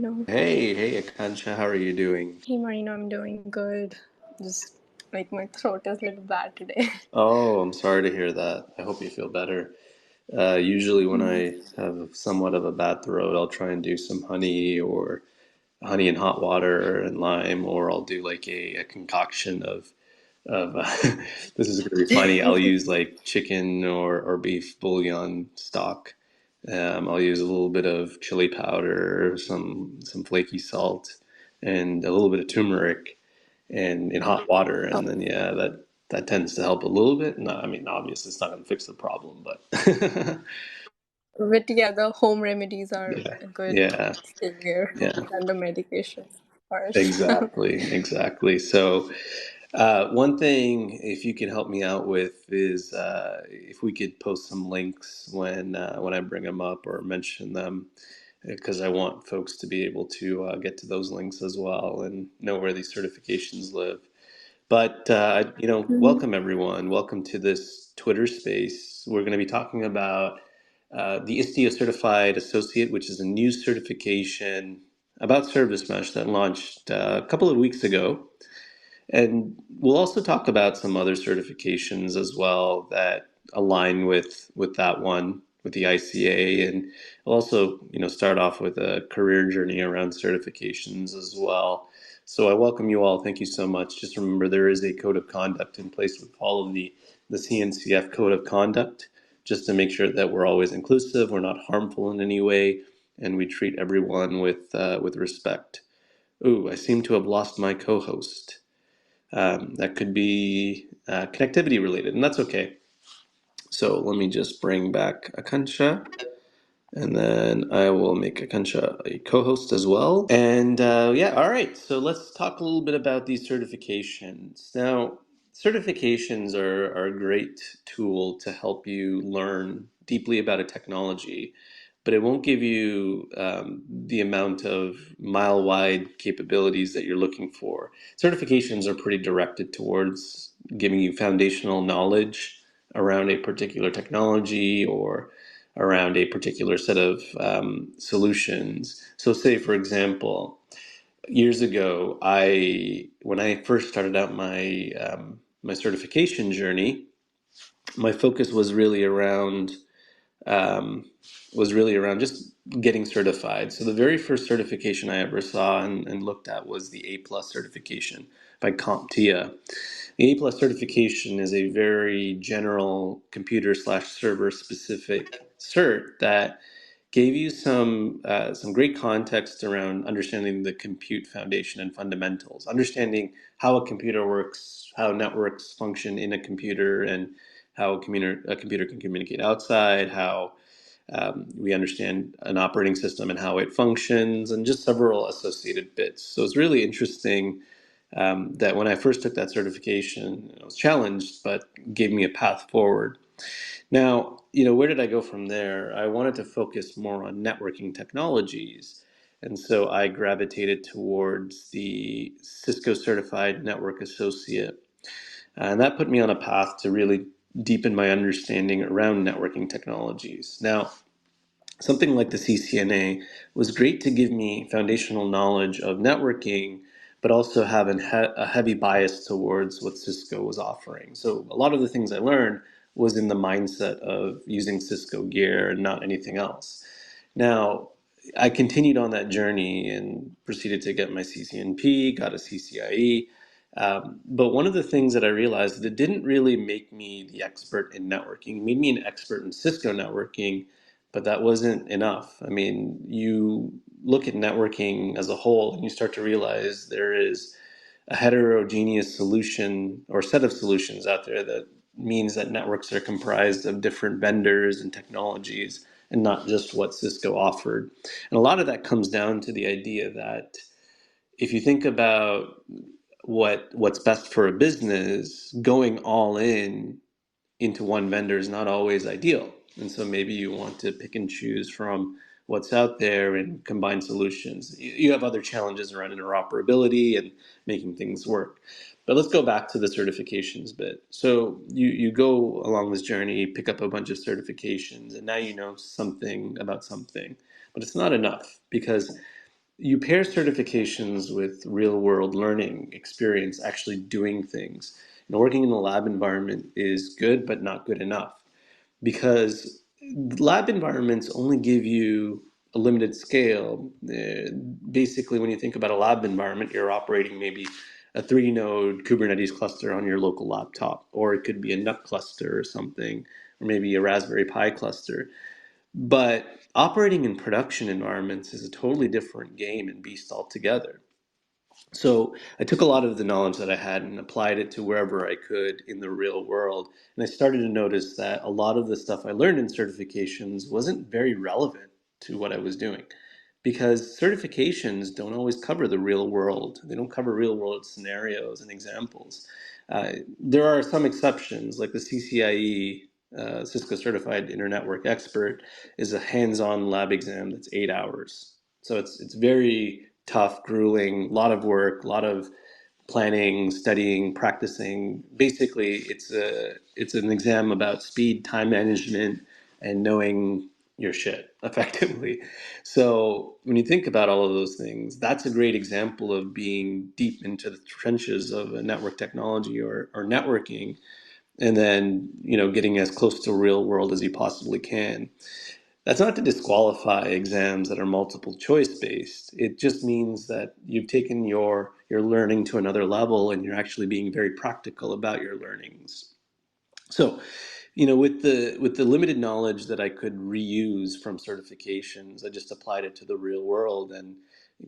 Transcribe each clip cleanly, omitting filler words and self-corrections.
Marino. Hey, Akansha, how are you doing? Hey, Marino, I'm doing good. Just like my throat is a little bad today. Oh, I'm sorry to hear that. I hope you feel better. Usually, when I have somewhat of a bad throat, I'll try and do some honey and hot water and lime, or I'll do like a concoction of this is going to be funny. I'll use like chicken or beef bouillon stock. I'll use a little bit of chili powder, some flaky salt, and a little bit of turmeric and in hot water, Oh, and then yeah, that tends to help a little bit. No, I mean, obviously, it's not going to fix the problem, but but yeah, the home remedies are yeah, a good yeah, savior yeah, than the medication, of course. exactly. So, one thing, if you could help me out with, is if we could post some links when I bring them up or mention them, because I want folks to be able to get to those links as well and know where these certifications live. But Mhm. welcome everyone. Welcome to this Twitter space. We're going to be talking about the Istio Certified Associate, which is a new certification about Service Mesh that launched a couple of weeks ago. And we'll also talk about some other certifications as well that align with that one, with the ICA, and we'll also, start off with a career journey around certifications as well. So I welcome you all. Thank you so much. Just remember there is a code of conduct in place with all of the CNCF code of conduct, just to make sure that we're always inclusive, we're not harmful in any way, and we treat everyone with respect. Ooh, I seem to have lost my co-host. That could be connectivity related, and that's okay. So let me just bring back Akansha, and then I will make Akansha a co-host as well. And yeah, all right. So let's talk a little bit about these certifications. Now, certifications are a great tool to help you learn deeply about a technology, but it won't give you the amount of mile-wide capabilities that you're looking for. Certifications are pretty directed towards giving you foundational knowledge around a particular technology or around a particular set of solutions. So, say for example, years ago, when I first started out my certification journey, my focus um, was really around just getting certified. So the very first certification I ever saw and looked at was the A plus certification by CompTIA. The A plus certification is a very general computer slash server specific cert that gave you some great context around understanding the compute foundation and fundamentals, understanding how a computer works, how networks function in a computer, and how a computer can communicate outside, how we understand an operating system and how it functions, and just several associated bits. So it's really interesting that when I first took that certification, I was challenged, but gave me a path forward. Now, where did I go from there? I wanted to focus more on networking technologies. And so I gravitated towards the Cisco Certified Network Associate. And that put me on a path to really deepen my understanding around networking technologies. Now, something like the CCNA was great to give me foundational knowledge of networking, but also have a heavy bias towards what Cisco was offering. So a lot of the things I learned was in the mindset of using Cisco gear and not anything else. Now, I continued on that journey and proceeded to get my CCNP, got a CCIE. But one of the things that I realized that it didn't really make me the expert in networking. It made me an expert in Cisco networking, but that wasn't enough. I mean, you look at networking as a whole and you start to realize there is a heterogeneous solution or set of solutions out there that means that networks are comprised of different vendors and technologies and not just what Cisco offered. And a lot of that comes down to the idea that if you think about what's best for a business, going all in into one vendor is not always ideal. And so maybe you want to pick and choose from what's out there and combine solutions. You have other challenges around interoperability and making things work. But let's go back to the certifications bit. So you go along this journey, pick up a bunch of certifications, and now you know something about something. But it's not enough because you pair certifications with real world learning experience, actually doing things. And working in a lab environment is good, but not good enough because lab environments only give you a limited scale. Basically, when you think about a lab environment, you're operating maybe a 3 node Kubernetes cluster on your local laptop, or it could be a NUC cluster or something, or maybe a Raspberry Pi cluster. But operating in production environments is a totally different game and beast altogether. So I took a lot of the knowledge that I had and applied it to wherever I could in the real world. And I started to notice that a lot of the stuff I learned in certifications wasn't very relevant to what I was doing because certifications don't always cover the real world. They don't cover real world scenarios and examples. There are some exceptions, like the CCIE, Cisco Certified Internetwork Expert, is a hands-on lab exam that's 8 hours. So it's very tough, grueling, a lot of work, a lot of planning, studying, practicing. Basically, it's an exam about speed, time management, and knowing your shit effectively. So when you think about all of those things, that's a great example of being deep into the trenches of a network technology or networking, and then getting as close to real world as you possibly can. That's not to disqualify exams that are multiple choice based. It just means that you've taken your learning to another level and you're actually being very practical about your learnings. So, with the limited knowledge that I could reuse from certifications, I just applied it to the real world and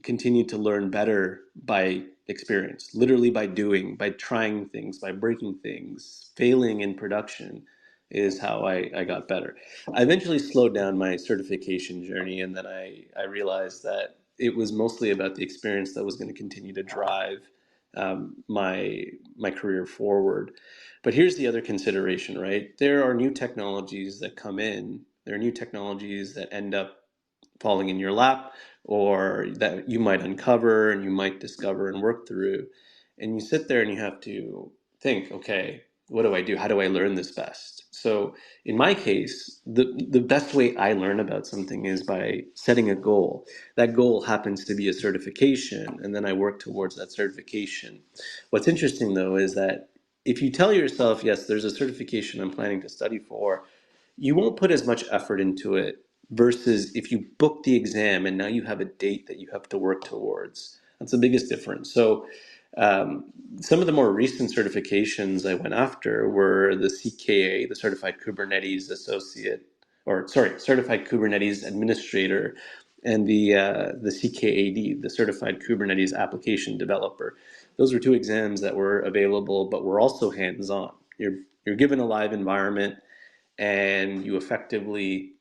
continued to learn better by experience, literally by doing, by trying things, by breaking things. Failing in production is how I got better. I eventually slowed down my certification journey, and then I realized that it was mostly about the experience that was going to continue to drive my career forward. But here's the other consideration, right? There are new technologies that come in. There are new technologies that end up falling in your lap or that you might uncover and you might discover and work through. And you sit there and you have to think, okay, what do I do? How do I learn this best? So in my case, the best way I learn about something is by setting a goal. That goal happens to be a certification, and then I work towards that certification. What's interesting though is that if you tell yourself, yes, there's a certification I'm planning to study for, you won't put as much effort into it versus if you book the exam and now you have a date that you have to work towards. That's the biggest difference. So, some of the more recent certifications I went after were the CKA, the Certified Kubernetes Associate, or sorry, Certified Kubernetes Administrator, and the CKAD, the Certified Kubernetes Application Developer. Those were two exams that were available, but were also hands-on. You're given a live environment and you effectively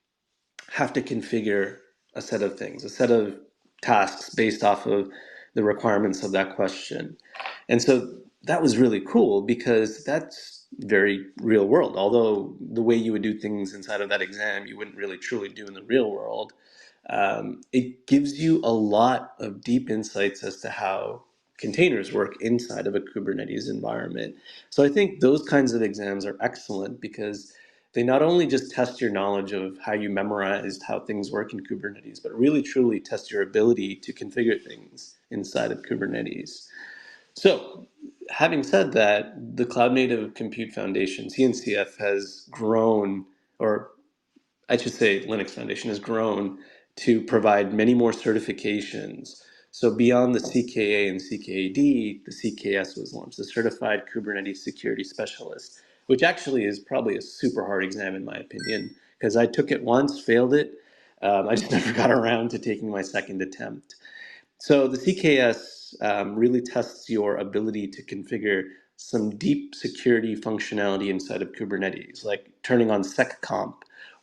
have to configure a set of things, a set of tasks based off of the requirements of that question. And so that was really cool because that's very real world. Although the way you would do things inside of that exam, you wouldn't really truly do in the real world. It gives you a lot of deep insights as to how containers work inside of a Kubernetes environment. So I think those kinds of exams are excellent because they not only just test your knowledge of how you memorized how things work in Kubernetes, but really truly test your ability to configure things inside of Kubernetes. So, having said that, the Cloud Native Compute Foundation, CNCF, has grown, or I should say Linux Foundation has grown to provide many more certifications. So beyond the CKA and CKAD, the CKS was launched, the Certified Kubernetes Security Specialist, which actually is probably a super hard exam in my opinion, because I took it once, failed it. I just never got around to taking my second attempt. So the CKS really tests your ability to configure some deep security functionality inside of Kubernetes, like turning on seccomp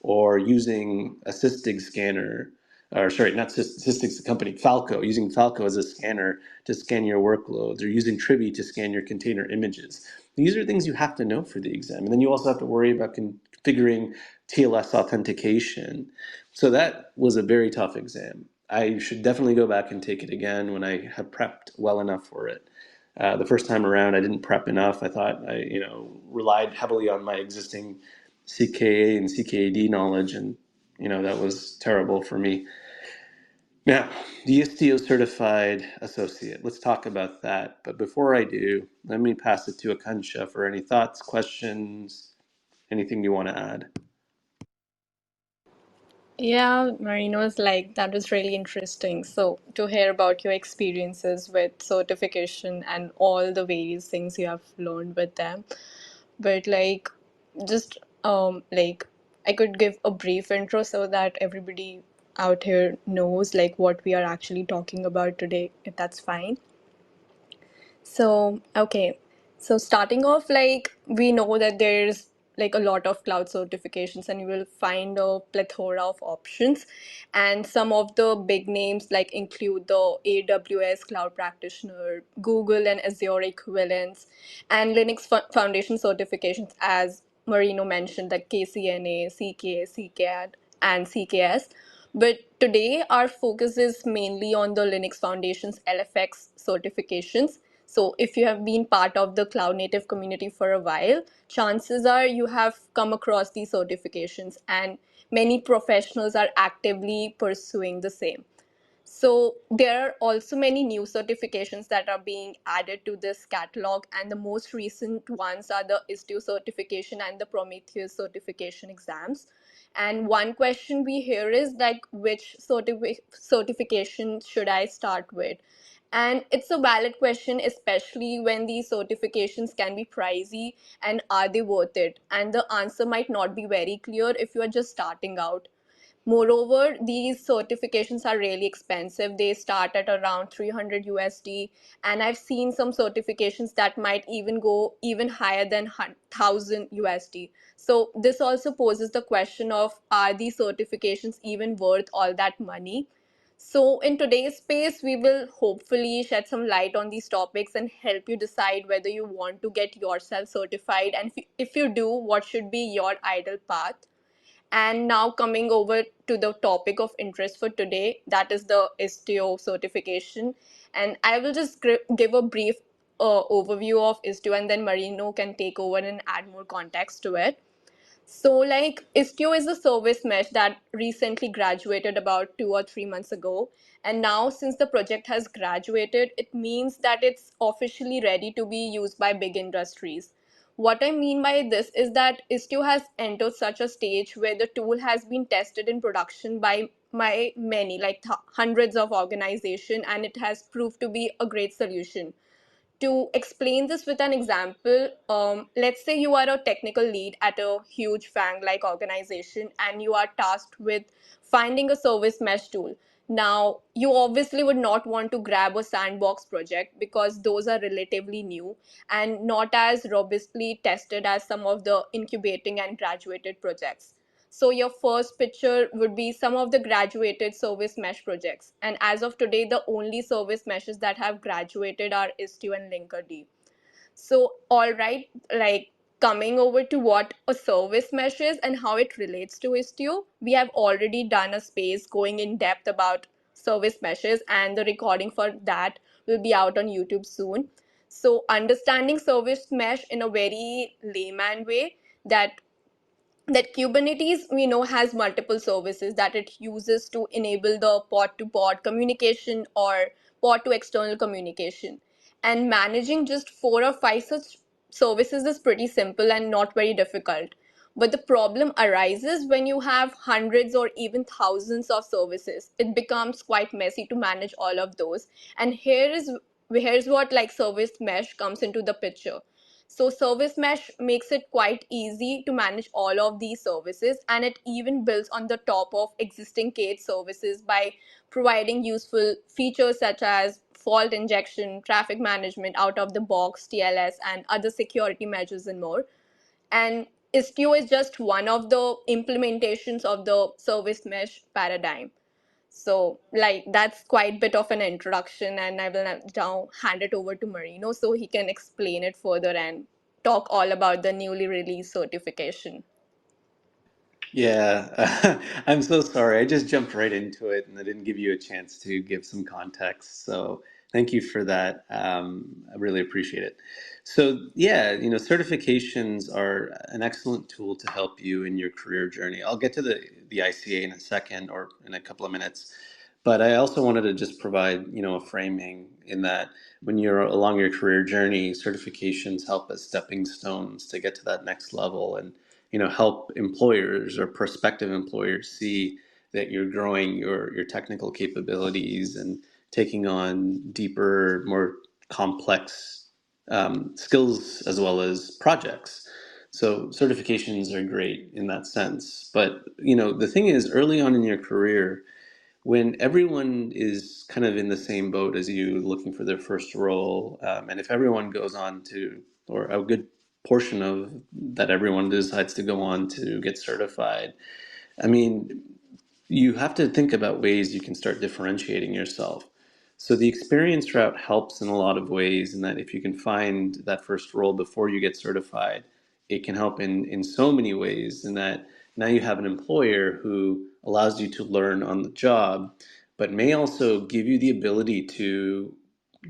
or using a Sysdig scanner, or sorry, not Sysdig's the company, Falco, using Falco as a scanner to scan your workloads, or using Trivy to scan your container images. These are things you have to know for the exam. And then you also have to worry about configuring TLS authentication. So that was a very tough exam. I should definitely go back and take it again when I have prepped well enough for it. The first time around, I didn't prep enough. I thought I, relied heavily on my existing CKA and CKAD knowledge, and that was terrible for me. Now, the Istio Certified Associate. Let's talk about that. But before I do, let me pass it to Akansha for any thoughts, questions, anything you want to add. Yeah, Marino's like that was really interesting. So to hear about your experiences with certification and all the various things you have learned with them. But like just like I could give a brief intro so that everybody out here knows like what we are actually talking about today, if that's fine. So, okay. So, starting off, like, we know that there's like a lot of cloud certifications, and you will find a plethora of options. And some of the big names, like, include the AWS Cloud Practitioner, Google and Azure equivalents, and Linux Foundation certifications, as Marino mentioned, like KCNA, CK, CCAD, and CKS. But today, our focus is mainly on the Linux Foundation's LFX certifications. So, if you have been part of the cloud native community for a while, chances are you have come across these certifications, and many professionals are actively pursuing the same. So there are also many new certifications that are being added to this catalog, and the most recent ones are the Istio certification and the Prometheus certification exams. And one question we hear is like, which certification should I start with? And it's a valid question, especially when these certifications can be pricey, and are they worth it? And the answer might not be very clear if you are just starting out. Moreover, these certifications are really expensive. They start at around 300 USD, and I've seen some certifications that might even go even higher than 1000 USD. So this also poses the question of, are these certifications even worth all that money? So in today's space, we will hopefully shed some light on these topics and help you decide whether you want to get yourself certified, and if you do, what should be your ideal path. And now coming over to the topic of interest for today, that is the Istio certification. And I will just give a brief overview of Istio, and then Marino can take over and add more context to it. So, like, Istio is a service mesh that recently graduated about 2 or 3 months ago. And now, since the project has graduated, it means that it's officially ready to be used by big industries. What I mean by this is that Istio has entered such a stage where the tool has been tested in production by many, like hundreds of organizations, and it has proved to be a great solution. To explain this with an example, let's say you are a technical lead at a huge FANG like organization, and you are tasked with finding a service mesh tool. Now, you obviously would not want to grab a sandbox project because those are relatively new and not as robustly tested as some of the incubating and graduated projects. So your first picture would be some of the graduated service mesh projects. And as of today, the only service meshes that have graduated are Istio and Linkerd. So, all right, like coming over to what a service mesh is and how it relates to Istio, we have already done a space going in depth about service meshes, and the recording for that will be out on YouTube soon. So, understanding service mesh in a very layman way, that Kubernetes we know has multiple services that it uses to enable the pod to pod communication or pod to external communication. And managing just 4 or 5 such services is pretty simple and not very difficult. But the problem arises when you have hundreds or even thousands of services. It becomes quite messy to manage all of those. And here's what like service mesh comes into the picture. So Service Mesh makes it quite easy to manage all of these services, and it even builds on the top of existing Kate services by providing useful features such as fault injection, traffic management, out of the box TLS, and other security measures and more. And Istio is just one of the implementations of the service mesh paradigm. So, like, that's quite a bit of an introduction, and I will now hand it over to Marino so he can explain it further and talk all about the newly released certification. Yeah, I'm so sorry. I just jumped right into it and I didn't give you a chance to give some context. So thank you for that. I really appreciate it. So yeah, certifications are an excellent tool to help you in your career journey. I'll get to the ICA in a second or in a couple of minutes. But I also wanted to just provide, a framing in that when you're along your career journey, certifications help as stepping stones to get to that next level and, help employers or prospective employers see that you're growing your technical capabilities and taking on deeper, more complex skills as well as projects. So certifications are great in that sense. But, the thing is, early on in your career, when everyone is kind of in the same boat as you, looking for their first role, and if everyone goes on to, or a good portion of that, everyone decides to go on to get certified, I mean, you have to think about ways you can start differentiating yourself. So the experience route helps in a lot of ways, in that if you can find that first role before you get certified, it can help in so many ways, in that now you have an employer who allows you to learn on the job, but may also give you the ability to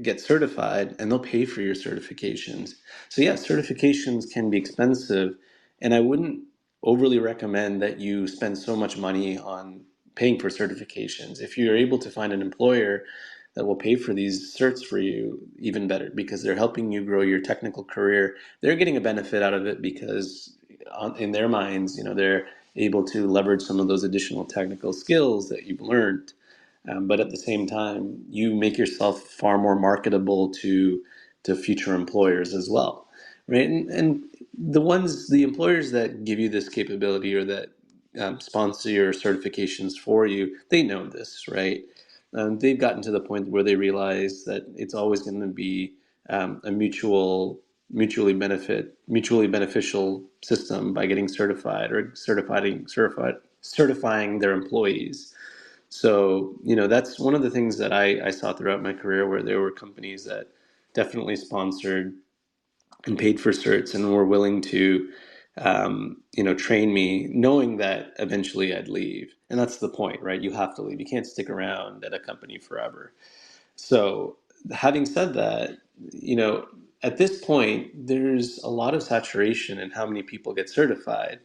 get certified, and they'll pay for your certifications. So yeah, certifications can be expensive, and I wouldn't overly recommend that you spend so much money on paying for certifications. If you're able to find an employer that will pay for these certs for you, even better, because they're helping you grow your technical career. They're getting a benefit out of it because in their minds, they're able to leverage some of those additional technical skills that you've learned. But at the same time, you make yourself far more marketable to future employers as well, right? And the employers that give you this capability, or that sponsor your certifications for you, they know this, right? They've gotten to the point where they realize that it's always going to be a mutually beneficial system by getting certified, or certifying their employees. So, that's one of the things that I saw throughout my career, where there were companies that definitely sponsored and paid for certs and were willing to, train me, knowing that eventually I'd leave. And that's the point, right? You have to leave. You can't stick around at a company forever. So, having said that, you know, at this point, there's a lot of saturation in how many people get certified.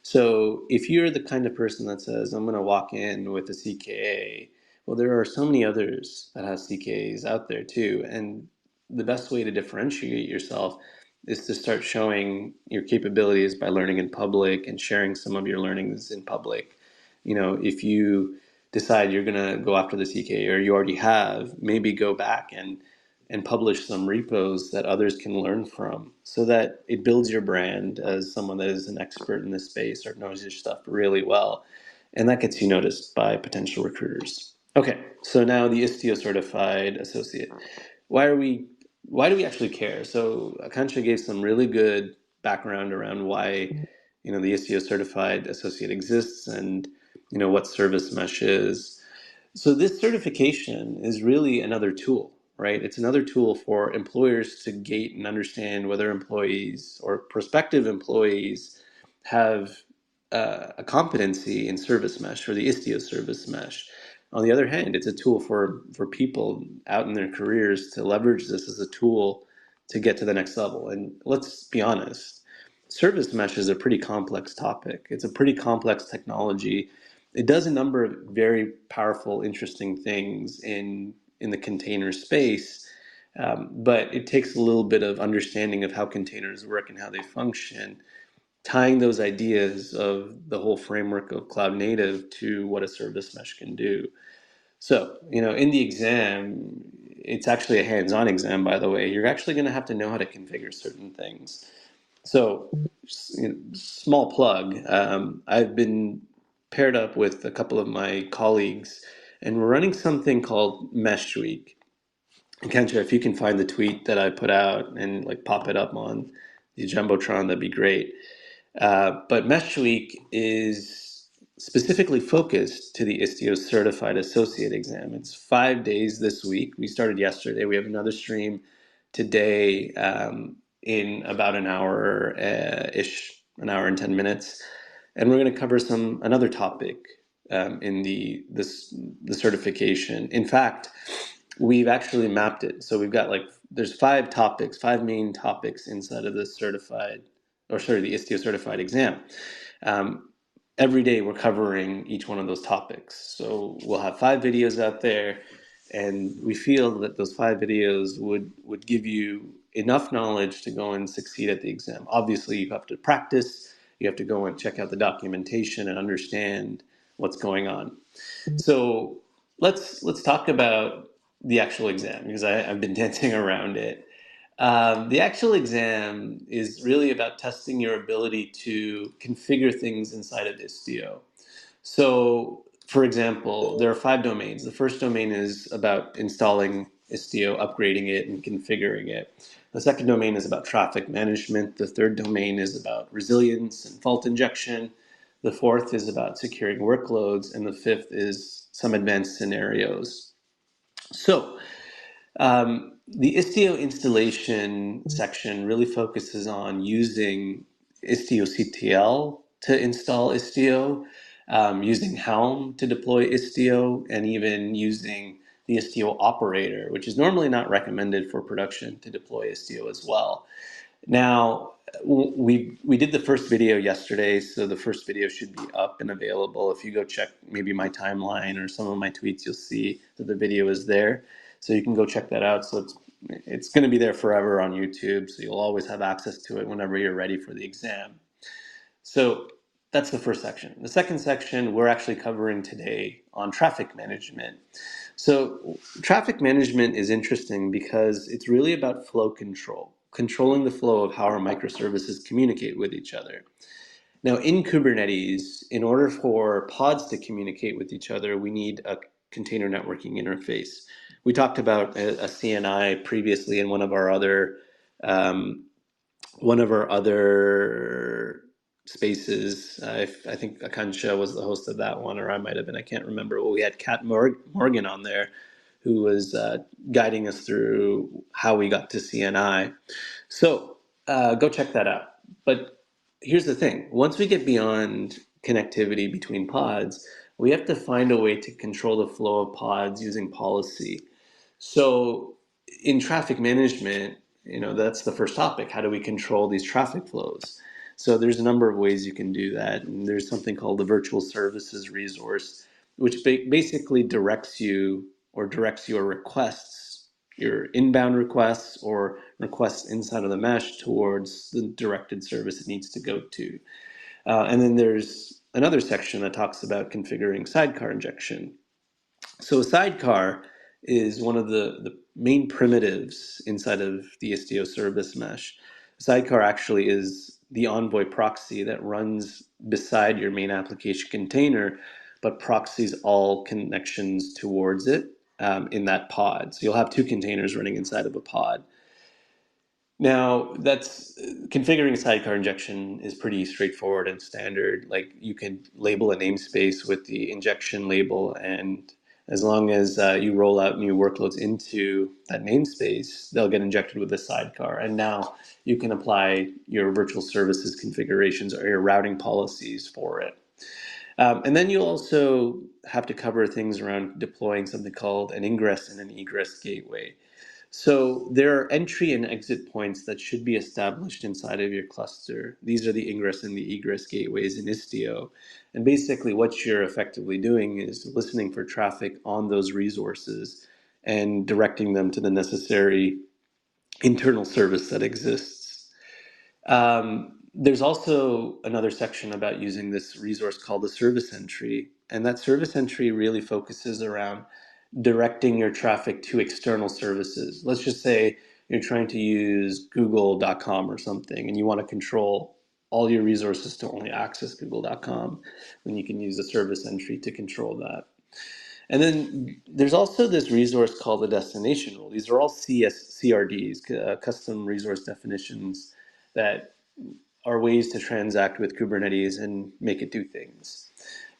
So, if you're the kind of person that says, I'm going to walk in with a CKA, well, there are so many others that have CKAs out there too. And the best way to differentiate yourself is to start showing your capabilities by learning in public and sharing some of your learnings in public. If you decide you're going to go after the CK, or you already have, maybe go back and publish some repos that others can learn from, so that it builds your brand as someone that is an expert in this space or knows your stuff really well. And that gets you noticed by potential recruiters. Okay, so now the Istio Certified Associate. Why are we why do we actually care? So Akansha gave some really good background around why, the Istio Certified Associate exists, and what service mesh is. So this certification is really another tool, right? It's another tool for employers to gate and understand whether employees or prospective employees have a competency in service mesh, or the Istio service mesh. On the other hand, it's a tool for people out in their careers to leverage this as a tool to get to the next level. And let's be honest, service mesh is a pretty complex topic. It's a pretty complex technology. It does a number of very powerful, interesting things in the container space, but it takes a little bit of understanding of how containers work and how they function, tying those ideas of the whole framework of cloud native to what a service mesh can do. So, in the exam, it's actually a hands-on exam, by the way. You're actually going to have to know how to configure certain things. So, small plug. I've been paired up with a couple of my colleagues, and we're running something called Mesh Week. And Kensha, if you can find the tweet that I put out and like pop it up on the Jumbotron, that'd be great. But Mesh Week is specifically focused to the Istio Certified Associate exam. It's 5 days this week. We started yesterday. We have another stream today, in about an hour ish, an hour and 10 minutes. And we're going to cover another topic in the certification. In fact, we've actually mapped it. So we've got there's 5 topics, 5 main topics inside of the the Istio Certified exam. Um, every day we're covering each one of those topics. So we'll have 5 videos out there, and we feel that those 5 videos would give you enough knowledge to go and succeed at the exam. Obviously, you have to practice, you have to go and check out the documentation and understand what's going on. So let's talk about the actual exam, because I've been dancing around it. The actual exam is really about testing your ability to configure things inside of Istio. So, for example, there are 5 domains. The first domain is about installing Istio, upgrading it, and configuring it. The second domain is about traffic management. The third domain is about resilience and fault injection. The fourth is about securing workloads. And the fifth is some advanced scenarios. So, the Istio installation section really focuses on using Istio to install Istio, using Helm to deploy Istio, and even using the Istio operator, which is normally not recommended for production, to deploy Istio as well. Now, we did the first video yesterday, so the first video should be up and available. If you go check maybe my timeline or some of my tweets, you'll see that the video is there. So you can go check that out. So it's going to be there forever on YouTube, so you'll always have access to it whenever you're ready for the exam. So that's the first section. The second section we're actually covering today on traffic management. So traffic management is interesting because it's really about flow control, controlling the flow of how our microservices communicate with each other. Now, in Kubernetes, in order for pods to communicate with each other, we need a container networking interface. We talked about a CNI previously in um, one of our other spaces. I think Akansha was the host of that one, or I might have been. I can't remember. Well, we had Kat Morgan on there, who was guiding us through how we got to CNI. So go check that out. But here's the thing: once we get beyond connectivity between pods, we have to find a way to control the flow of pods using policy. So in traffic management, that's the first topic. How do we control these traffic flows? So there's a number of ways you can do that. And there's something called the virtual services resource, which basically directs your requests, your inbound requests or requests inside of the mesh towards the directed service it needs to go to. And then there's another section that talks about configuring sidecar injection. So a sidecar is one of the main primitives inside of the Istio service mesh. Sidecar actually is the Envoy proxy that runs beside your main application container, but proxies all connections towards it in that pod. So you'll have 2 containers running inside of a pod. Now, that's configuring sidecar injection is pretty straightforward and standard. Like, you can label a namespace with the injection label, and as long as you roll out new workloads into that namespace, they'll get injected with the sidecar. And now you can apply your virtual services configurations or your routing policies for it. And then you'll also have to cover things around deploying something called an ingress and an egress gateway. So there are entry and exit points that should be established inside of your cluster. These are the ingress and the egress gateways in Istio. And basically what you're effectively doing is listening for traffic on those resources and directing them to the necessary internal service that exists. There's also another section about using this resource called the service entry. And that service entry really focuses around directing your traffic to external services. Let's just say you're trying to use google.com or something, and you want to control all your resources to only access google.com, then you can use the service entry to control that. And then there's also this resource called the destination rule. These are all CRDs, custom resource definitions, that are ways to transact with Kubernetes and make it do things.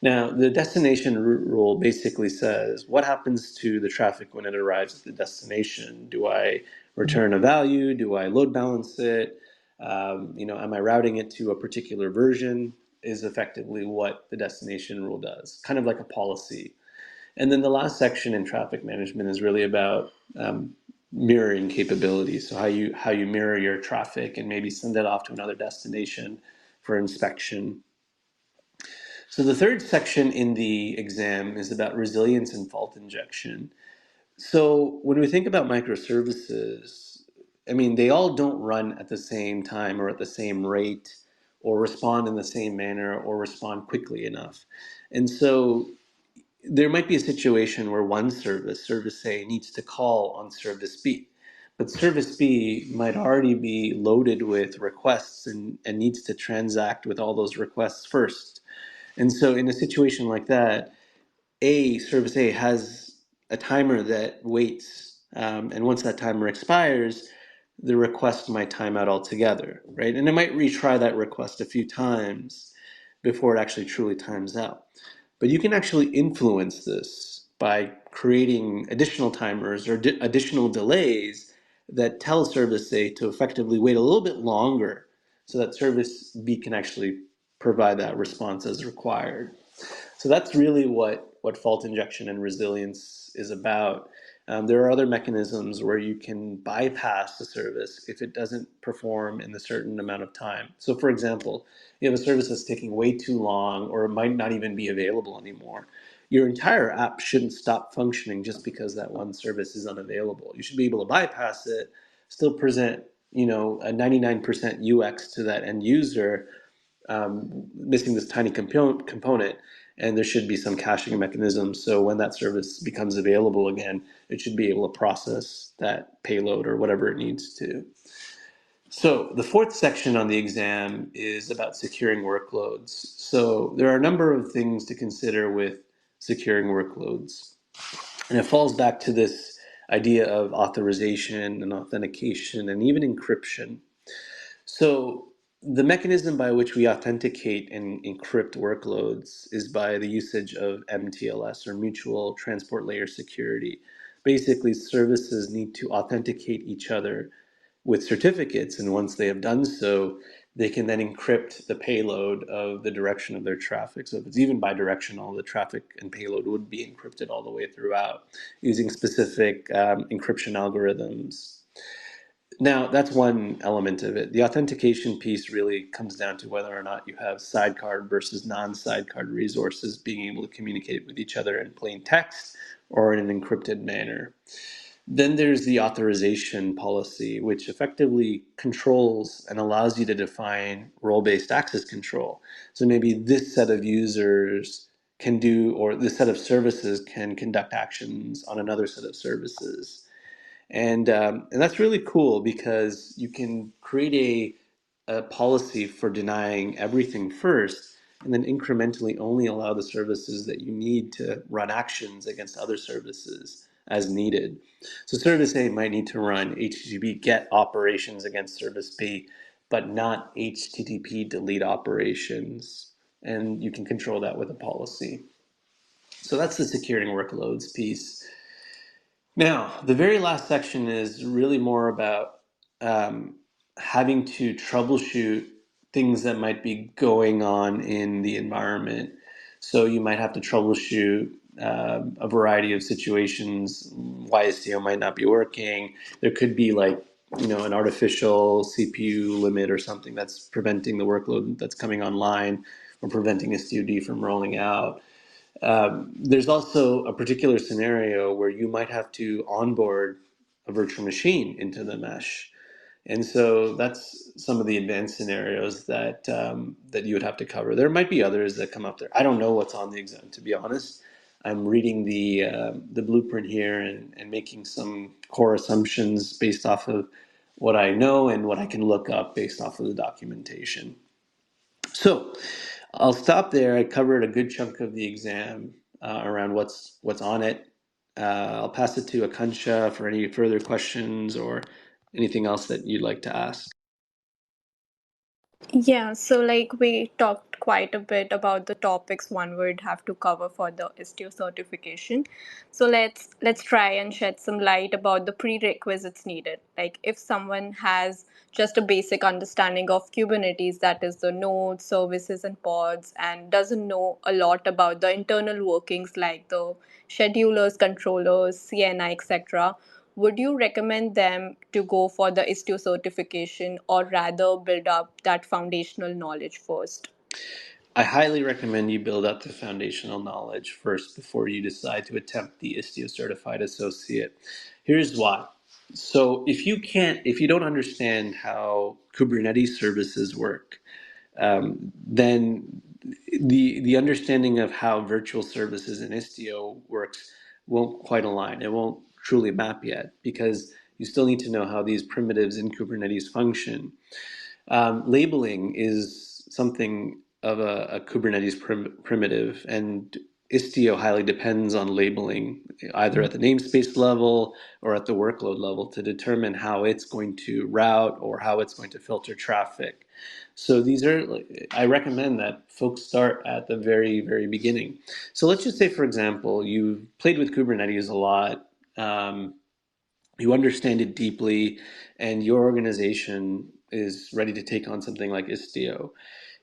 Now, the destination rule basically says what happens to the traffic when it arrives at the destination. Do I return a value? Do I load balance it? Am I routing it to a particular version? Is effectively what the destination rule does, kind of like a policy. And then the last section in traffic management is really about mirroring capabilities. So how you mirror your traffic and maybe send it off to another destination for inspection. So the third section in the exam is about resilience and fault injection. So when we think about microservices, I mean, they all don't run at the same time or at the same rate or respond in the same manner or respond quickly enough. And so there might be a situation where one service, service A, needs to call on service B. But service B might already be loaded with requests and needs to transact with all those requests first. And so in a situation like that, service A has a timer that waits, and once that timer expires, the request might time out altogether, right? And it might retry that request a few times before it actually truly times out. But you can actually influence this by creating additional timers or additional delays that tell service A to effectively wait a little bit longer so that service B can actually provide that response as required. So that's really what fault injection and resilience is about. There are other mechanisms where you can bypass the service if it doesn't perform in a certain amount of time. So, for example, you have a service that's taking way too long or it might not even be available anymore. Your entire app shouldn't stop functioning just because that one service is unavailable. You should be able to bypass it, still present, a 99% UX to that end user, missing this tiny component, and there should be some caching mechanism. So when that service becomes available again, it should be able to process that payload or whatever it needs to. So the fourth section on the exam is about securing workloads. So there are a number of things to consider with securing workloads. And it falls back to this idea of authorization and authentication and even encryption. So the mechanism by which we authenticate and encrypt workloads is by the usage of MTLS, or Mutual Transport Layer Security. Basically, services need to authenticate each other with certificates, and once they have done so, they can then encrypt the payload of the direction of their traffic. So if it's even bidirectional, the traffic and payload would be encrypted all the way throughout using specific encryption algorithms. Now, that's one element of it. The authentication piece really comes down to whether or not you have sidecar versus non-sidecar resources being able to communicate with each other in plain text or in an encrypted manner. Then there's the authorization policy, which effectively controls and allows you to define role-based access control. So maybe this set of users can do, or this set of services can conduct actions on another set of services. And that's really cool because you can create a policy for denying everything first and then incrementally only allow the services that you need to run actions against other services as needed. So service A might need to run HTTP GET operations against service B, but not HTTP delete operations. And you can control that with a policy. So that's the securing workloads piece. Now, the very last section is really more about um, having to troubleshoot things that might be going on in the environment. So you might have to troubleshoot a variety of situations, why Istio might not be working. There could be an artificial CPU limit or something that's preventing the workload that's coming online or preventing Istio from rolling out. There's also a particular scenario where you might have to onboard a virtual machine into the mesh. And so that's some of the advanced scenarios that you would have to cover. There might be others that come up there. I don't know what's on the exam, to be honest. I'm reading the blueprint here and making some core assumptions based off of what I know and what I can look up based off of the documentation. So I'll stop there. I covered a good chunk of the exam around what's on it. I'll pass it to Akansha for any further questions or anything else that you'd like to ask. Yeah, so like we talked quite a bit about the topics one would have to cover for the Istio certification. So let's try and shed some light about the prerequisites needed. Like if someone has just a basic understanding of Kubernetes, that is the nodes, services, and pods, and doesn't know a lot about the internal workings like the schedulers, controllers, CNI, etc., would you recommend them to go for the Istio certification or rather build up that foundational knowledge first? I highly recommend you build up the foundational knowledge first before you decide to attempt the Istio Certified Associate. Here's why. So if you don't understand how Kubernetes services work, then the understanding of how virtual services in Istio works won't quite align. It won't truly map yet because you still need to know how these primitives in Kubernetes function. Labeling is something of a Kubernetes primitive, and Istio highly depends on labeling, either at the namespace level or at the workload level, to determine how it's going to route or how it's going to filter traffic. So these are, I recommend that folks start at the very, very beginning. So let's just say, for example, you played with Kubernetes a lot. You understand it deeply, and your organization is ready to take on something like Istio.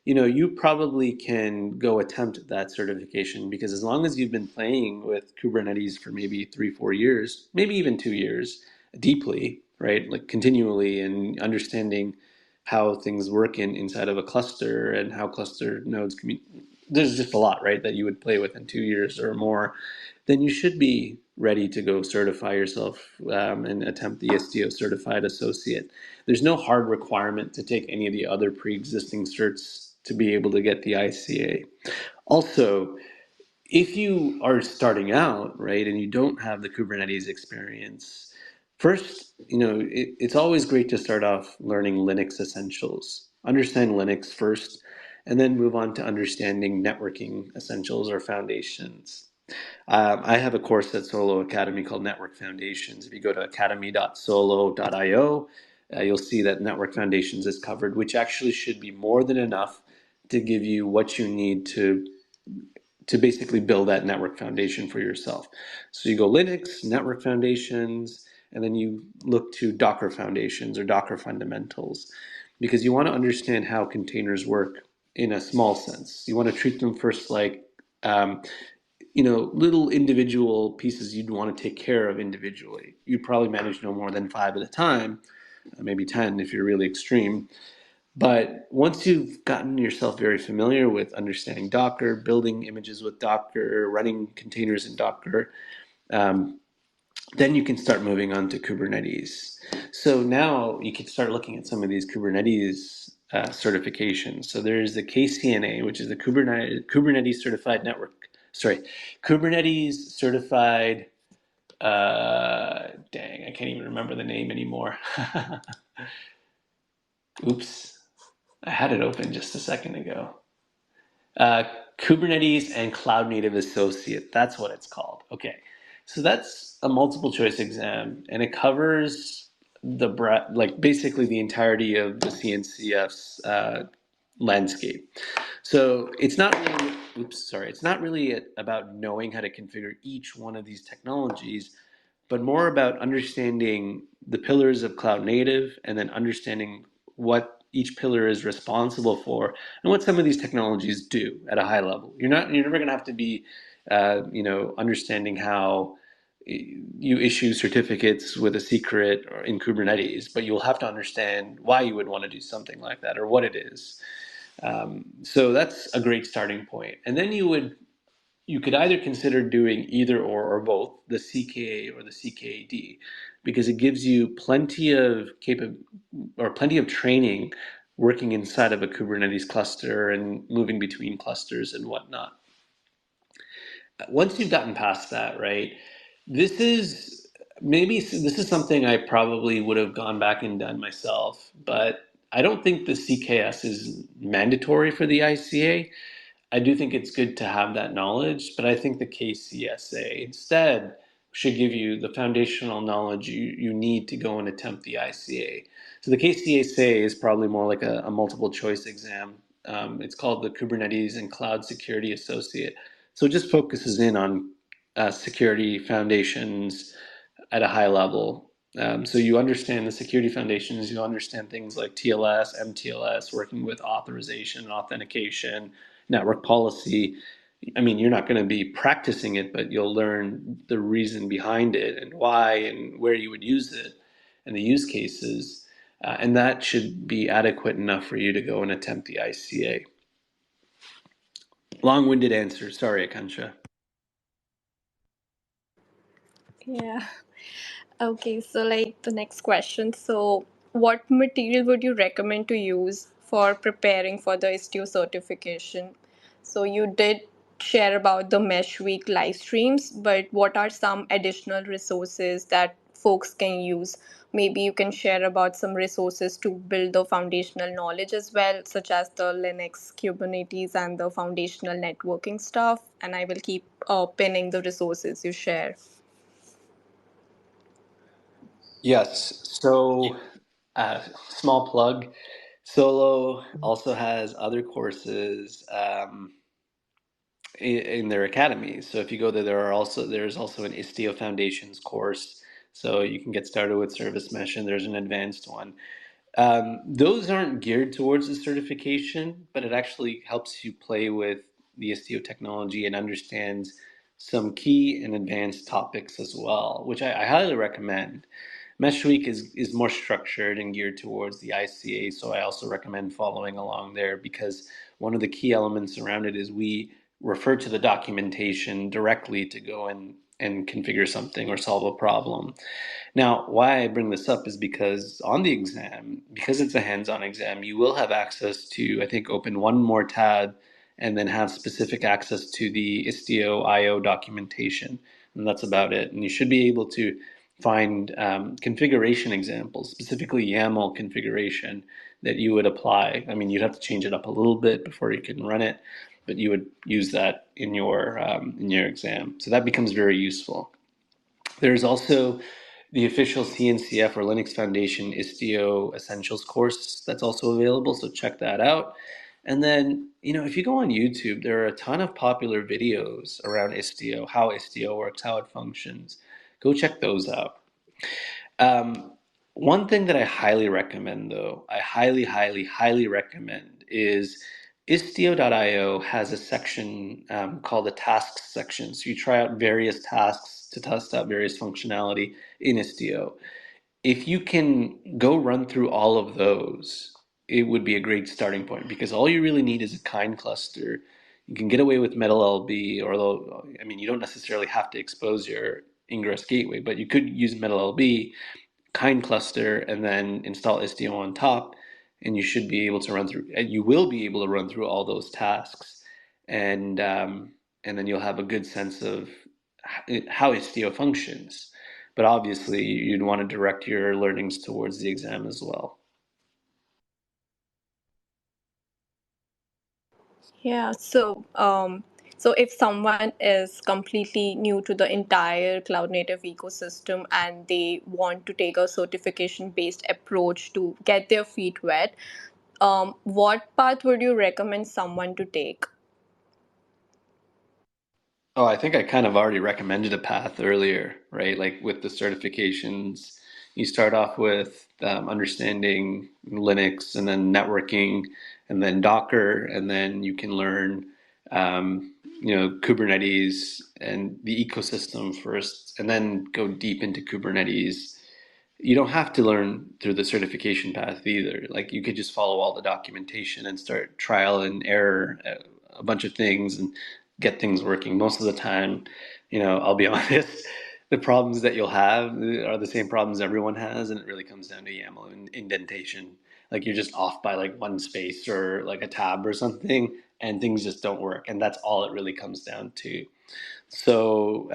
You probably can go attempt that certification because as long as you've been playing with Kubernetes for maybe 3, 4 years, maybe even 2 years, deeply, right, like continually, and understanding how things work inside of a cluster and how cluster nodes communicate. There's just a lot, right, that you would play with in 2 years or more. Then you should be ready to go certify yourself and attempt the Istio Certified Associate. There's no hard requirement to take any of the other pre-existing certs to be able to get the ICA. Also, if you are starting out, right, and you don't have the Kubernetes experience, first, it's always great to start off learning Linux essentials. Understand Linux first, and then move on to understanding networking essentials or foundations. I have a course at Solo Academy called Network Foundations. If you go to academy.solo.io, you'll see that Network Foundations is covered, which actually should be more than enough to give you what you need to basically build that network foundation for yourself. So you go Linux, Network Foundations, and then you look to Docker Foundations or Docker Fundamentals, because you want to understand how containers work in a small sense. You want to treat them first like um, little individual pieces you'd want to take care of individually. You'd probably manage no more than 5 at a time, maybe 10 if you're really extreme. But once you've gotten yourself very familiar with understanding Docker, building images with Docker, running containers in Docker, um, then you can start moving on to Kubernetes. So now you can start looking at some of these Kubernetes certifications. So there's the KCNA, which is the Kubernetes Certified Network. Sorry, Kubernetes Certified. Dang, I can't even remember the name anymore. Oops, I had it open just a second ago. Uh, Kubernetes and Cloud Native Associate. That's what it's called. Okay. So that's a multiple choice exam, and it covers the breadth, like basically the entirety of the CNCF's landscape. So it's not really, it's not really about knowing how to configure each one of these technologies, but more about understanding the pillars of cloud native and then understanding what each pillar is responsible for and what some of these technologies do at a high level. You're never going to have to be, understanding how you issue certificates with a secret or in Kubernetes, but you'll have to understand why you would want to do something like that or what it is. So that's a great starting point. And then you could either consider doing either or both the CKA or the CKAD, because it gives you plenty of training working inside of a Kubernetes cluster and moving between clusters and whatnot. Once you've gotten past that, right, this is something I probably would have gone back and done myself, but I don't think the CKS is mandatory for the ICA. I do think it's good to have that knowledge, but I think the KCSA instead should give you the foundational knowledge you need to go and attempt the ICA. So the KCSA is probably more like a multiple choice exam. It's called the Kubernetes and Cloud Security Associate. So it just focuses in on security foundations at a high level. So you understand the security foundations, you understand things like TLS, MTLS, working with authorization and authentication, network policy. I mean, you're not going to be practicing it, but you'll learn the reason behind it and why and where you would use it and the use cases. And that should be adequate enough for you to go and attempt the ICA. Long-winded answer. Sorry, Akansha. Yeah. Okay, so like the next question. So, what material would you recommend to use for preparing for the Istio certification? So, you did share about the Mesh Week live streams, but what are some additional resources that folks can use? Maybe you can share about some resources to build the foundational knowledge as well, such as the Linux, Kubernetes, and the foundational networking stuff. And I will keep pinning the resources you share. Yes. So, small plug. Solo also has other courses in their academy. So if you go there, there's also an Istio Foundations course. So you can get started with Service Mesh, and there's an advanced one. Those aren't geared towards the certification, but it actually helps you play with the Istio technology and understands some key and advanced topics as well, which I highly recommend. Mesh Week is more structured and geared towards the ICA, so I also recommend following along there because one of the key elements around it is we refer to the documentation directly to go and configure something or solve a problem. Now, why I bring this up is because on the exam, because it's a hands-on exam, you will have access to, I think, open one more tab and then have specific access to the Istio IO documentation. And that's about it. And you should be able to find configuration examples, specifically YAML configuration that you would apply. I mean, you'd have to change it up a little bit before you can run it, but you would use that in your exam. So that becomes very useful. There's also the official CNCF or Linux Foundation Istio Essentials course that's also available, so check that out. And then, if you go on YouTube, there are a ton of popular videos around Istio, how Istio works, how it functions. Go check those out. Um, One thing that I highly recommend, though, I highly, highly, highly recommend is Istio.io has a section called the tasks section. So you try out various tasks to test out various functionality in Istio. If you can go run through all of those, it would be a great starting point because all you really need is a kind cluster. You can get away with metal LB, although, I mean, you don't necessarily have to expose your ingress gateway, but you could use metal LB kind cluster and then install Istio on top, and you should be able to run through. And you will be able to run through all those tasks, and then you'll have a good sense of how Istio functions. But obviously, you'd want to direct your learnings towards the exam as well. Yeah, so if someone is completely new to the entire cloud native ecosystem and they want to take a certification based approach to get their feet wet, what path would you recommend someone to take? Oh, I think I kind of already recommended a path earlier, right? Like with the certifications, you start off with understanding Linux and then networking and then Docker, and then you can learn, Kubernetes and the ecosystem first, and then go deep into Kubernetes. You don't have to learn through the certification path either. Like you could just follow all the documentation and start trial and error a bunch of things and get things working. Most of the time, I'll be honest, the problems that you'll have are the same problems everyone has, and it really comes down to YAML and indentation. Like you're just off by like one space or like a tab or something, and things just don't work. And that's all it really comes down to. So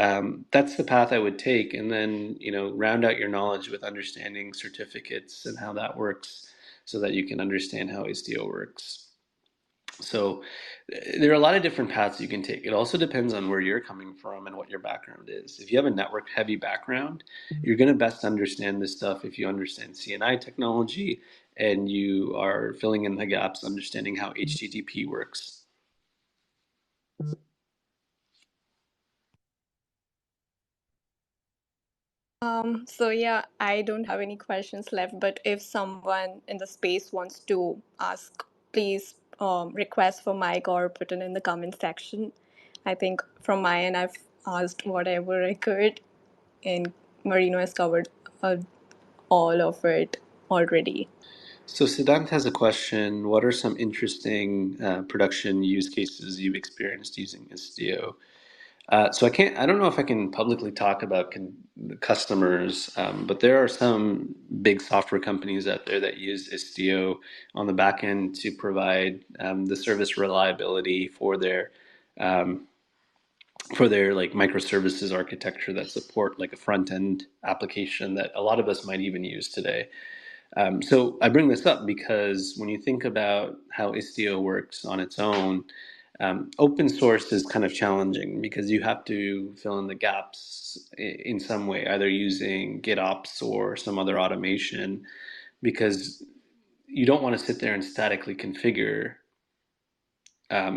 that's the path I would take, and then round out your knowledge with understanding certificates and how that works, so that you can understand how Istio works. So there are a lot of different paths you can take. It also depends on where you're coming from and what your background is. If you have a network heavy background, you're going to best understand this stuff if you understand CNI technology and you are filling in the gaps, understanding how HTTP works. So yeah, I don't have any questions left, but if someone in the space wants to ask, please request for mic or put it in the comment section. I think from my end, I've asked whatever I could, and Marino has covered uh, all of it already. So Siddhant has a question. What are some interesting production use cases you've experienced using Istio? I don't know if I can publicly talk about the customers, but there are some big software companies out there that use Istio on the back end to provide the service reliability um, for their like microservices architecture that support like a front end application that a lot of us might even use today. So I bring this up because when you think about how Istio works on its own, open source is kind of challenging because you have to fill in the gaps in some way, either using GitOps or some other automation, because you don't want to sit there and statically configure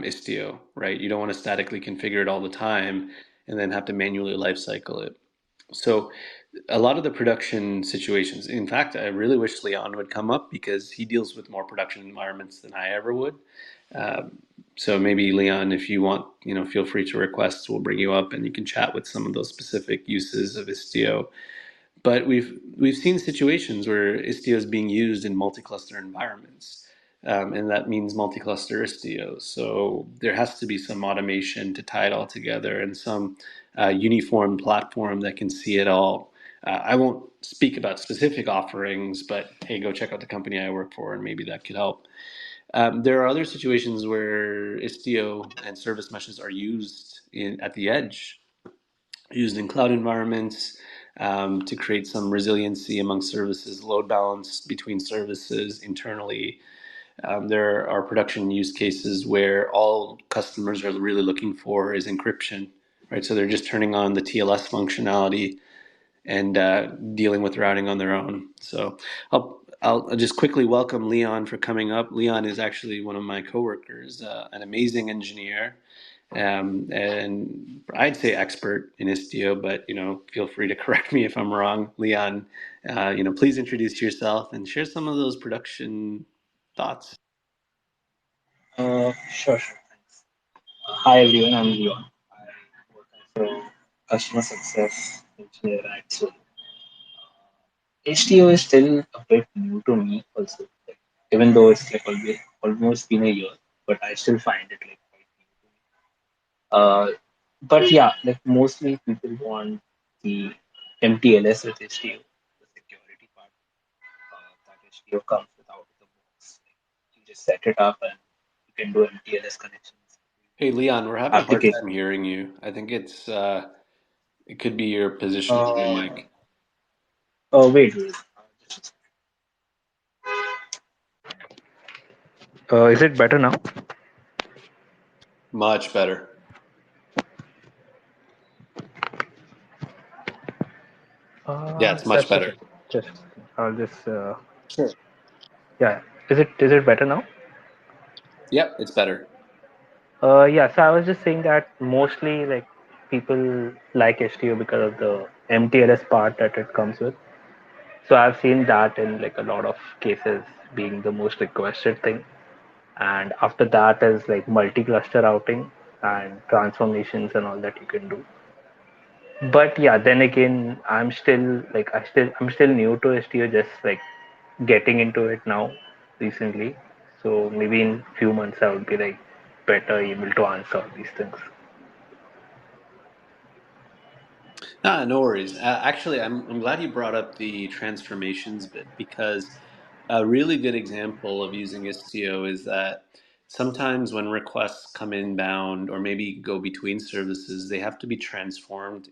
Istio, right? You don't want to statically configure it all the time and then have to manually lifecycle it. So a lot of the production situations, in fact, I really wish Leon would come up because he deals with more production environments than I ever would. So maybe Leon, if you want, feel free to request. We'll bring you up and you can chat with some of those specific uses of Istio. But we've seen situations where Istio is being used in multi-cluster environments, and that means multi-cluster Istio. So there has to be some automation to tie it all together and some uniform platform that can see it all. I won't speak about specific offerings, but hey, go check out the company I work for, and maybe that could help. There are other situations where Istio and service meshes are used at the edge, used in cloud environments to create some resiliency among services, load balance between services internally. There are production use cases where all customers are really looking for is encryption, right? So they're just turning on the TLS functionality and dealing with routing on their own. So I'll just quickly welcome Leon for coming up. Leon is actually one of my coworkers, an amazing engineer, and I'd say expert in Istio, but feel free to correct me if I'm wrong. Leon, please introduce yourself and share some of those production thoughts. Sure. Thanks. Hi everyone, I'm Leon. I work as a customer success engineer at Sony. HTO is still a bit new to me also, like, even though it's like almost been a year, but I still find it like quite new to me. But yeah, like mostly people want the MTLS with HTO, the security part that HTO comes with out of the box. Like, you just set it up and you can do MTLS connections, Hey, Leon, we're having a hard application. time hearing you. I think it could be your position of your Uh, mic. wait. Just is it better now? Much better. Yeah, it's much Just a better. second. Just I'll just Sure. yeah. Is it better now? Yep, it's better. Yeah. So I was just saying that mostly like people like HTO because of the MTLS part that it comes with. So I've seen that in like a lot of cases being the most requested thing. And after that is like multi-cluster routing and transformations and all that you can do. But yeah, then again, I'm still new to STO, just like getting into it now recently. So maybe in few months I would be like better able to answer these things. No worries. Actually, I'm glad you brought up the transformations bit because a really good example of using Istio is that sometimes when requests come inbound or maybe go between services, they have to be transformed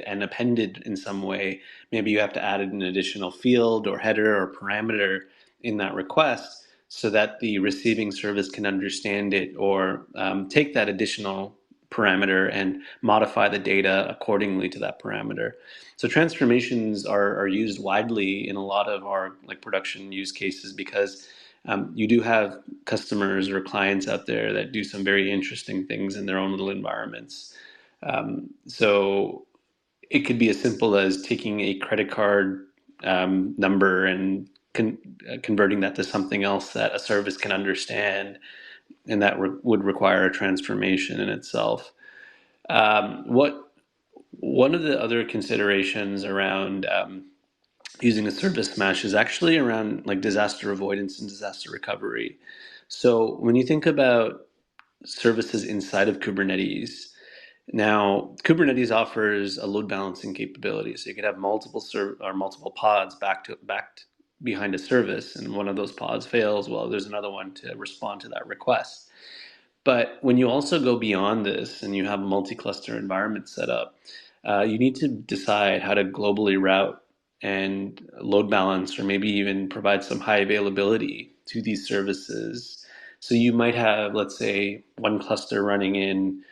and appended in some way. Maybe you have to add an additional field or header or parameter in that request so that the receiving service can understand it or take that additional parameter and modify the data accordingly to that parameter. So transformations are used widely in a lot of our like production use cases because you do have customers or clients out there that do some very interesting things in their own little environments. So it could be as simple as taking a credit card number and converting that to something else that a service can understand, and that would require a transformation in itself. What One of the other considerations around using a service mesh is actually around like disaster avoidance and disaster recovery. So when you think about services inside of Kubernetes, now Kubernetes offers a load balancing capability. So you could have multiple or multiple pods backed behind a service, and one of those pods fails. Well, there's another one to respond to that request. But when you also go beyond this and you have a multi-cluster environment set up, you need to decide how to globally route and load balance, or maybe even provide some high availability to these services. So you might have, let's say, one cluster running in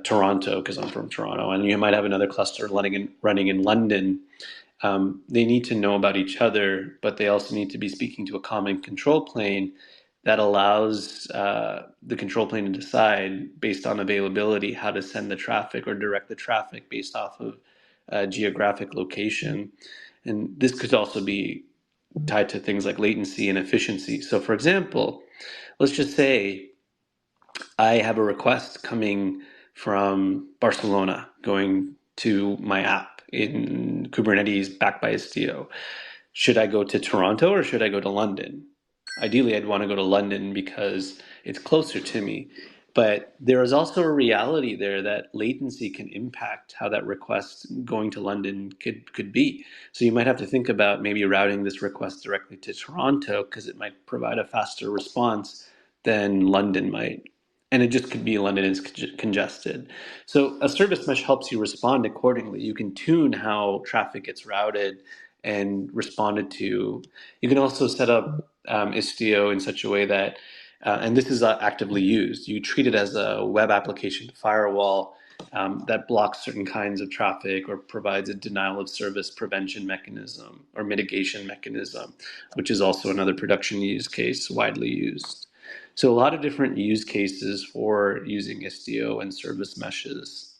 Toronto, because I'm from Toronto, and you might have another cluster running in London. They need to know about each other, but they also need to be speaking to a common control plane that allows the control plane to decide based on availability how to send the traffic or direct the traffic based off of geographic location. And this could also be tied to things like latency and efficiency. So, for example, let's just say I have a request coming from Barcelona going to my app in Kubernetes backed by Istio. Should I go to Toronto or should I go to London? Ideally, I'd want to go to London because it's closer to me. But there is also a reality there that latency can impact how that request going to London could be. So you might have to think about maybe routing this request directly to Toronto because it might provide a faster response than London might. And it just could be London is congested. So a service mesh helps you respond accordingly. You can tune how traffic gets routed and responded to. You can also set up Istio in such a way that, and this is actively used, you treat it as a web application firewall that blocks certain kinds of traffic or provides a denial of service prevention mechanism or mitigation mechanism, which is also another production use case widely used. So a lot of different use cases for using Istio and service meshes.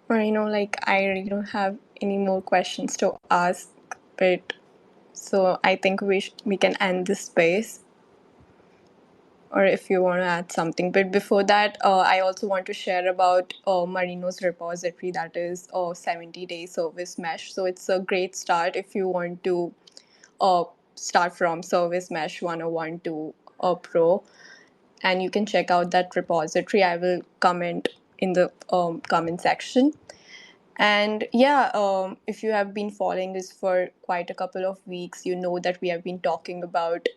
Or like I really don't have any more questions to ask, but so I think we can end this space. Or if you want to add something. But before that, I also want to share about Marino's repository, that is a 70-day service mesh. So it's a great start if you want to uh, start from service mesh 101 to pro. And you can check out that repository. I will comment in the comment section. And yeah, if you have been following this for quite a couple of weeks, you know that we have been talking about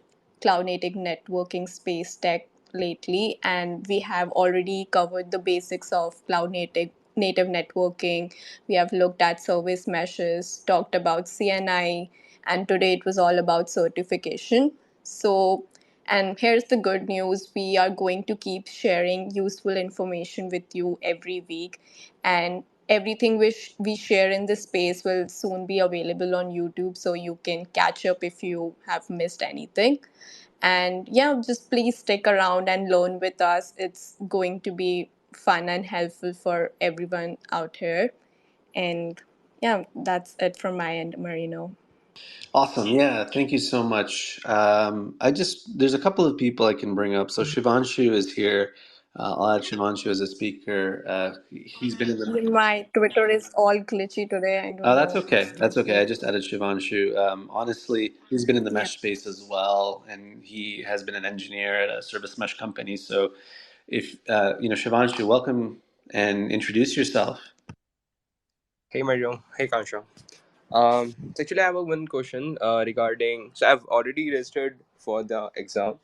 cloud native networking space tech lately, and we have already covered the basics of cloud native networking. We have looked at service meshes, talked about CNI, and today it was all about certification. So, and here's the good news, we are going to keep sharing useful information with you every week, and everything which we share in this space will soon be available on YouTube, so you can catch up if you have missed anything. And yeah, just please stick around and learn with us. It's going to be fun and helpful for everyone out here. And yeah, that's it from my end, Marino. Awesome. Yeah, thank you so much. There's a couple of people I can bring up. So Shivanshu is here. I'll add Shivanshu as a speaker. He's been in the. My Twitter is all glitchy today. I don't That's know. okay. That's Excuse okay. I me. just added Shivanshu. Honestly, he's been in the Yeah. mesh space as well, and he has been an engineer at a service mesh company. So, if Shivanshu, welcome and introduce yourself. Hey Mario, hey Kansha. So actually, I have a one question regarding. So I've already registered for the exam,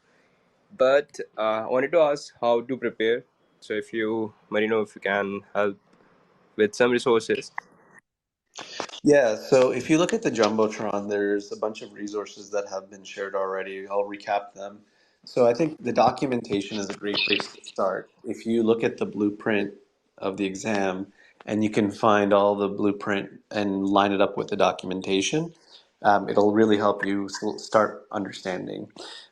but I wanted to ask how to prepare. So if you, Marino, if you can help with some resources. Yeah, so if you look at the Jumbotron, there's a bunch of resources that have been shared already. I'll recap them. So I think the documentation is a great place to start. If you look at the blueprint of the exam and you can find all the blueprint and line it up with the documentation, it'll really help you start understanding.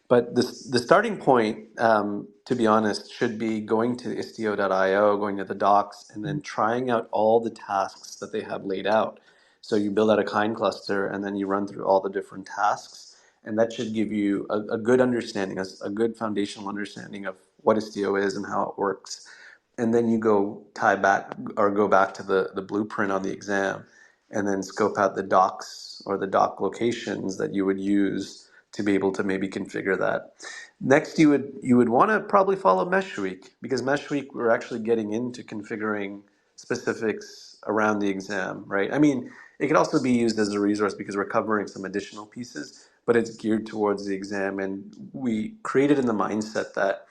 But the starting point, to be honest, should be going to istio.io, going to the docs, and then trying out all the tasks that they have laid out. So you build out a kind cluster and then you run through all the different tasks. And that should give you a good understanding, a good foundational understanding of what Istio is and how it works. And then you go tie back or go back to the blueprint on the exam and then scope out the docs or the doc locations that you would use to be able to maybe configure that. Next, you would want to probably follow Mesh Week, because Mesh Week we're actually getting into configuring specifics around the exam, right? I mean, it could also be used as a resource because we're covering some additional pieces, but it's geared towards the exam, and we created in the mindset that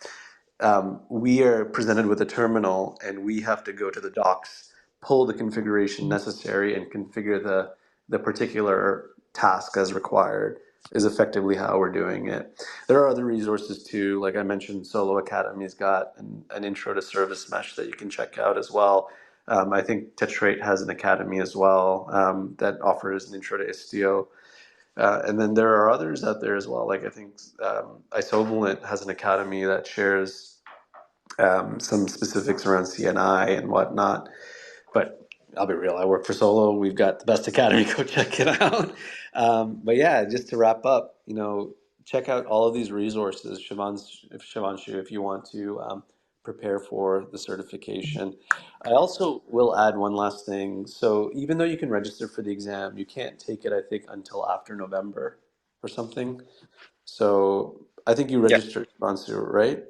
we are presented with a terminal and we have to go to the docs, pull the configuration necessary, and configure the particular task as required is effectively how we're doing it. There are other resources too, like I mentioned, Solo Academy's got an intro to service mesh that you can check out as well. I think Tetrate has an academy as well that offers an intro to Istio. And then there are others out there as well. Like I think Isovalent has an academy that shares some specifics around CNI and whatnot. But I'll be real, I work for Solo. We've got the best academy. Go check it out. But yeah, just to wrap up, check out all of these resources, Shivanshu, if you want to prepare for the certification. I also will add one last thing. So even though you can register for the exam, you can't take it, I think, until after November or something. So I think you Yeah. registered, Shivanshu, right?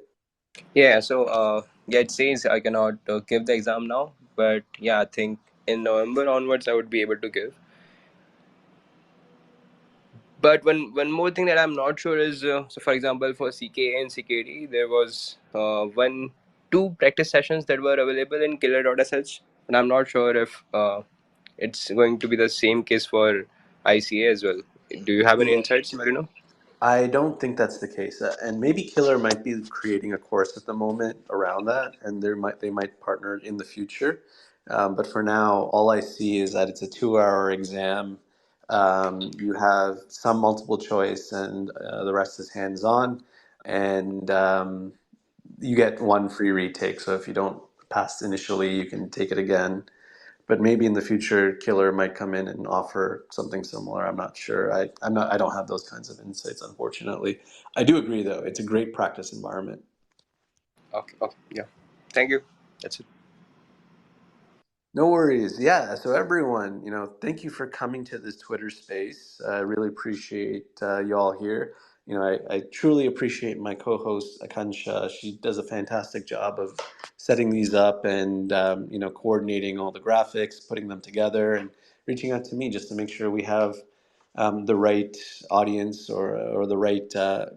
Yeah. So yeah, it says I cannot give the exam now, but yeah, I think in November onwards I would be able to give. But one more thing that I'm not sure is so for example for CKA and CKD there was one two practice sessions that were available in killer.sh, and I'm not sure if it's going to be the same case for ICA as well. Do you have any insights, Marino? I don't think that's the case, and maybe Killer might be creating a course at the moment around that, and they might partner in the future. But for now, all I see is that it's a 2-hour exam. You have some multiple choice, and the rest is hands on, and you get one free retake. So if you don't pass initially, you can take it again. But maybe in the future, Killer might come in and offer something similar. I'm not sure. I'm not. I don't have those kinds of insights, unfortunately. I do agree, though. It's a great practice environment. Okay. Okay. Yeah. Thank you. That's it. No worries. Yeah. So everyone, thank you for coming to this Twitter space. I really appreciate you all here. I truly appreciate my co-host Akansha. She does a fantastic job of setting these up and coordinating all the graphics, putting them together, and reaching out to me just to make sure we have the right audience or the right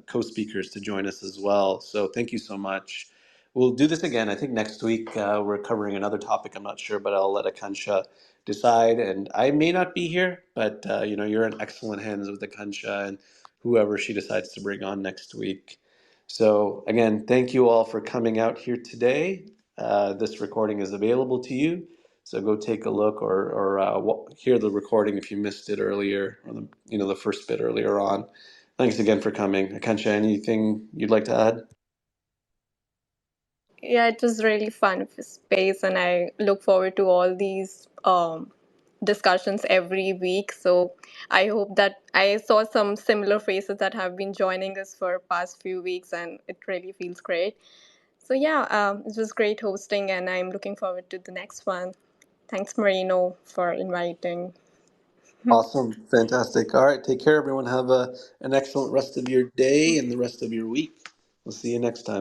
co-speakers to join us as well. So thank you so much. We'll do this again. I think next week we're covering another topic. I'm not sure, but I'll let Akansha decide. And I may not be here, but you're in excellent hands with Akansha and whoever she decides to bring on next week. So again, thank you all for coming out here today. This recording is available to you, so go take a look or hear the recording if you missed it earlier, or the first bit earlier on. Thanks again for coming, Akansha. Anything you'd like to add? Yeah, it was really fun space, and I look forward to all these discussions every week. So I hope that I saw some similar faces that have been joining us for past few weeks, and it really feels great. So yeah, it was great hosting, and I'm looking forward to the next one. Thanks, Marino, for inviting. Awesome. Fantastic. All right. Take care, everyone. Have an excellent rest of your day and the rest of your week. We'll see you next time.